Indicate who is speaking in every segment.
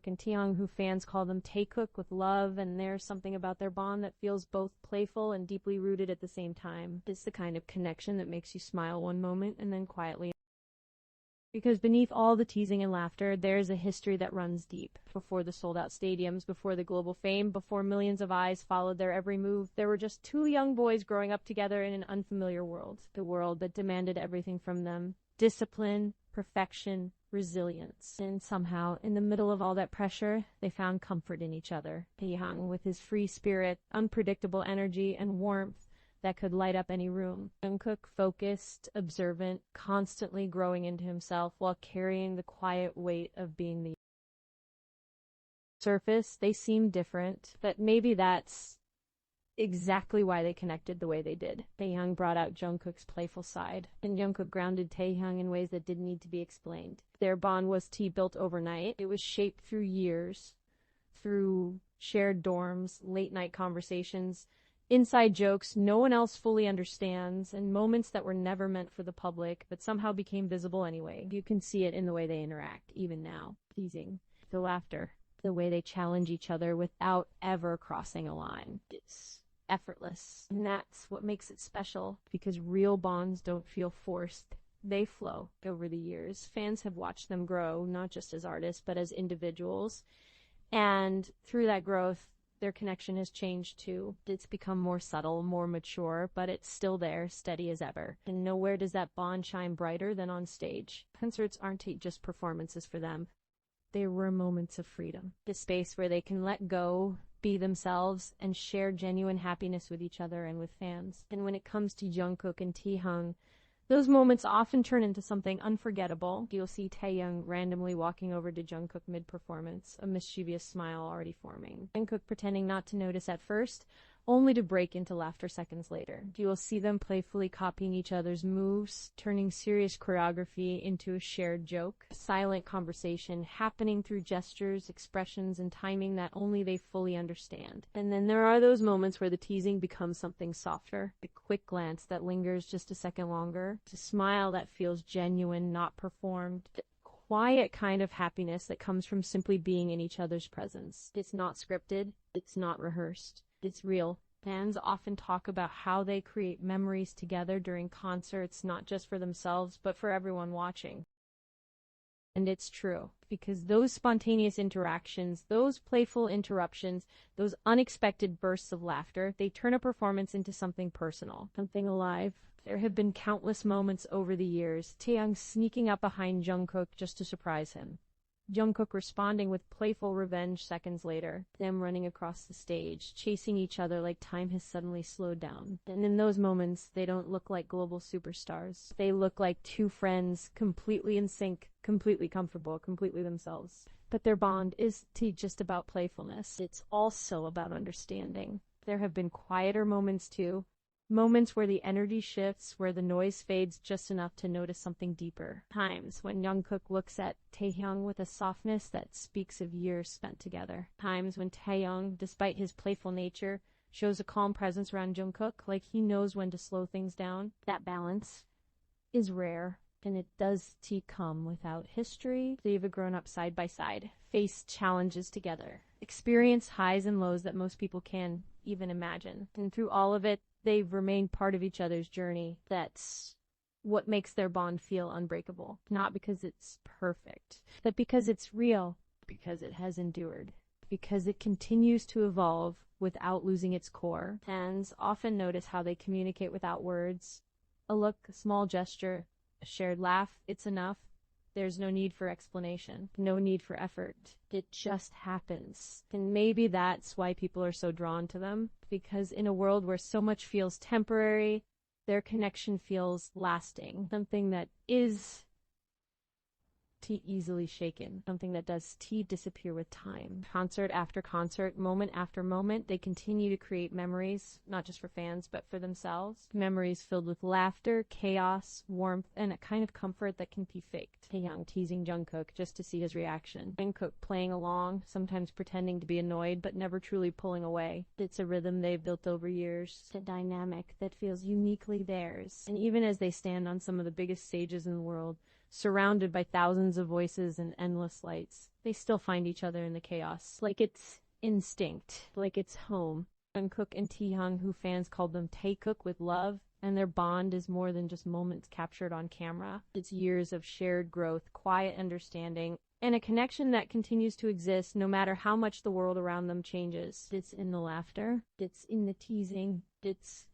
Speaker 1: Jungkook and Taehyung, who fans call them Taekook with love, and there's something about their bond that feels both playful and deeply rooted at the same time. It's the kind of connection that makes you smile one moment and then quietly. Because beneath all the teasing and laughter, there's a history that runs deep. Before the sold-out stadiums, before the global fame, before millions of eyes followed their every move, there were just two young boys growing up together in an unfamiliar world. The world that demanded everything from them: discipline, perfection, resilience. And somehow, in the middle of all that pressure, they found comfort in each other. Taehyung, with his free spirit, unpredictable energy, and warmth that could light up any room. Jungkook, focused, observant, constantly growing into himself while carrying the quiet weight of being the surface. They seem different, but maybe that's exactly why they connected the way they did. Taehyung brought out Jungkook's playful side, and Jungkook grounded Taehyung in ways that didn't need to be explained. Their bond was built overnight. It was shaped through years, through shared dorms, late-night conversations, inside jokes no one else fully understands, and moments that were never meant for the public but somehow became visible anyway. You can see it in the way they interact, even now. Teasing, the laughter, the way they challenge each other without ever crossing a line. It's effortless, and that's what makes it special, because real bonds don't feel forced. They flow. Over the years, fans have watched them grow, not just as artists, but as individuals, and through that growth, their connection has changed too. It's become more subtle, more mature, but it's still there, steady as ever. And nowhere does that bond shine brighter than on stage. Concerts aren't just performances for them. They were moments of freedom. The space where they can let go, be themselves, and share genuine happiness with each other and with fans. And when it comes to Jungkook and Taehyung, those moments often turn into something unforgettable. You'll see Taehyung randomly walking over to Jungkook mid-performance, a mischievous smile already forming. Jungkook pretending not to notice at first, only to break into laughter seconds later. You will see them playfully copying each other's moves, turning serious choreography into a shared joke. Silent conversation happening through gestures, expressions, and timing that only they fully understand. And then there are those moments where the teasing becomes something softer. A quick glance that lingers just a second longer. A smile that feels genuine, not performed. Quiet kind of happiness that comes from simply being in each other's presence. It's not scripted. It's not rehearsed. It's real. Fans often talk about how they create memories together during concerts, not just for themselves, but for everyone watching. And it's true, because those spontaneous interactions, those playful interruptions, those unexpected bursts of laughter, they turn a performance into something personal, something alive. There have been countless moments over the years, Taehyung sneaking up behind Jungkook just to surprise him. Jungkook responding with playful revenge seconds later, them running across the stage, chasing each other like time has suddenly slowed down. And in those moments, they don't look like global superstars. They look like two friends, completely in sync, completely comfortable, completely themselves. But their bond isn't just about playfulness. It's also about understanding. There have been quieter moments too. Moments where the energy shifts, where the noise fades just enough to notice something deeper. Times when Jungkook looks at Taehyung with a softness that speaks of years spent together. Times when Taehyung, despite his playful nature, shows a calm presence around Jungkook, like he knows when to slow things down. That balance is rare, and it does come without history. They've grown up side by side, faced challenges together, experienced highs and lows that most people can even imagine. And through all of it, they've remained part of each other's journey. That's what makes their bond feel unbreakable. Not because it's perfect, but because it's real, because it has endured, because it continues to evolve without losing its core. Fans often notice how they communicate without words. A look, a small gesture, a shared laugh, it's enough. There's no need for explanation, no need for effort. It just happens. And maybe that's why people are so drawn to them, because in a world where so much feels temporary, their connection feels lasting. Something that is easily shaken, something that does disappear with time. Concert after concert, moment after moment, they continue to create memories, not just for fans, but for themselves. Memories filled with laughter, chaos, warmth, and a kind of comfort that can be faked. Taehyung teasing Jungkook just to see his reaction. Jungkook playing along, sometimes pretending to be annoyed, but never truly pulling away. It's a rhythm they've built over years, a dynamic that feels uniquely theirs. And even as they stand on some of the biggest stages in the world, surrounded by thousands of voices and endless lights. They still find each other in the chaos, like it's instinct, like it's home. Jungkook and Taehyung, who fans called them Taekook with love, and their bond is more than just moments captured on camera. It's years of shared growth, quiet understanding, and a connection that continues to exist no matter how much the world around them changes. It's in the laughter, it's in the teasing, it's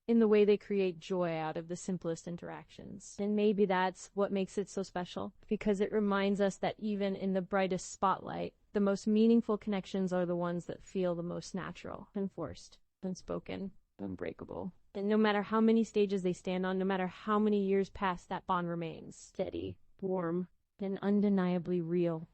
Speaker 1: in the way they create joy out of the simplest interactions. And maybe that's what makes it so special, because it reminds us that even in the brightest spotlight, the most meaningful connections are the ones that feel the most natural, unforced, unspoken, unbreakable. And no matter how many stages they stand on, no matter how many years pass, that bond remains steady, warm, and undeniably real.